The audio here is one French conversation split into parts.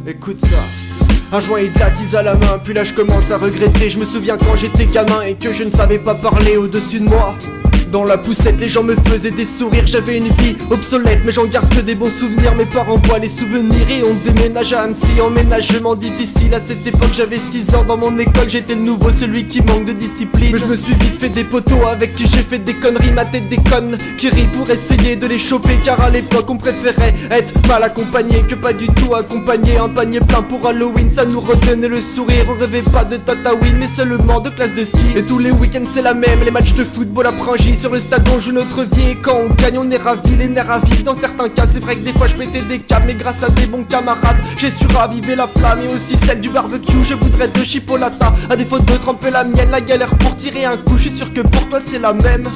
Écoute ça. Un joint et de la tise à la main, puis là je commence à regretter. Je me souviens quand j'étais gamin et que je ne savais pas parler au-dessus de moi. Dans la poussette, les gens me faisaient des sourires. J'avais une vie obsolète, mais j'en garde que des bons souvenirs. Mes parents voient les souvenirs et on déménage à Annecy. Emménagement difficile, à cette époque j'avais 6 ans. Dans mon école j'étais le nouveau, celui qui manque de discipline. Mais je me suis vite fait des potos avec qui j'ai fait des conneries. Ma tête déconne, qui rit pour essayer de les choper. Car à l'époque on préférait être mal accompagné que pas du tout accompagné. Un panier plein pour Halloween, ça nous redonnait le sourire. On rêvait pas de Tatooine, mais seulement de classe de ski. Et tous les week-ends c'est la même, les matchs de football à Pringis. Sur le stade on joue notre vie et quand on gagne on est ravis, les nerfs à vivre. Dans certains cas c'est vrai que des fois je pétais des câbles, mais grâce à des bons camarades j'ai su raviver la flamme et aussi celle du barbecue. Je voudrais de chipolata, à défaut de tremper la mienne. La galère pour tirer un coup, je suis sûr que pour toi c'est la même.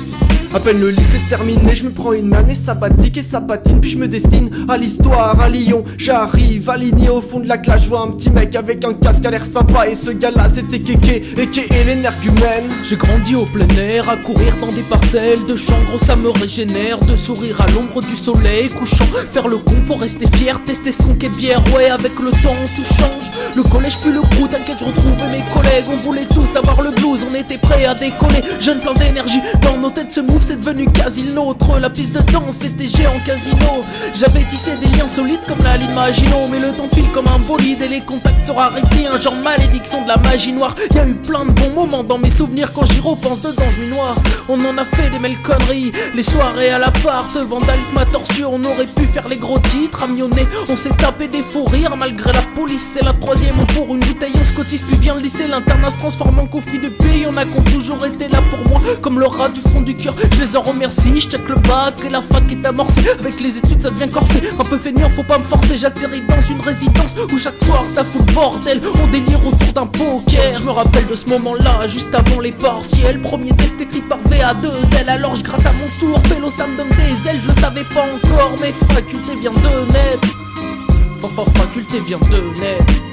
À peine le lycée terminé, je me prends une année sabbatique et ça patine. Puis je me destine à l'histoire, à Lyon. J'arrive aligné au fond de la classe, je vois un petit mec avec un casque à l'air sympa. Et ce gars-là c'était Kéké, et l'énergumène. J'ai grandi au plein air, à courir dans des parcelles de champs, gros ça me régénère. De sourire à l'ombre du soleil couchant, faire le con pour rester fier, tester ce qu'on qu'est bière. Ouais, avec le temps tout change, le collège puis le crew, t'inquiète je retrouvais mes collègues. On voulait tous avoir le blues, on était prêts à décoller. Jeune plein d'énergie, dans nos têtes ce move c'est devenu quasi le nôtre. La piste de danse c'était géant casino. J'avais tissé des liens solides comme la ligne Maginot. Mais le temps file comme un bolide et les contacts se raréfient. Un genre de malédiction de la magie noire. Y'a eu plein de bons moments dans mes souvenirs. Quand j'y repense dedans je m'y noie. On en a fait des mêles conneries. Les soirées à l'appart, vandalisme à torsion. On aurait pu faire les gros titres, amionnés. On s'est tapé des fous rires malgré la police. C'est la troisième pour une bouteille on se cotise. Puis vient le lycée, l'internat se transforme en conflit de pays. On a qu'ont toujours été là pour moi comme le rat du fond du cœur. Je les en remercie, je check le bac et la fac est amorcée. Avec les études ça devient corsé, un peu feignant faut pas me forcer. J'atterris dans une résidence où chaque soir ça fout le bordel. On délire autour d'un poker. Je me rappelle de ce moment là, juste avant les partiels. Premier texte écrit par VA2L. Alors je gratte à mon tour, pélo ça me donne des ailes. Je le savais pas encore mais faculté vient de naître. Faculté vient de naître.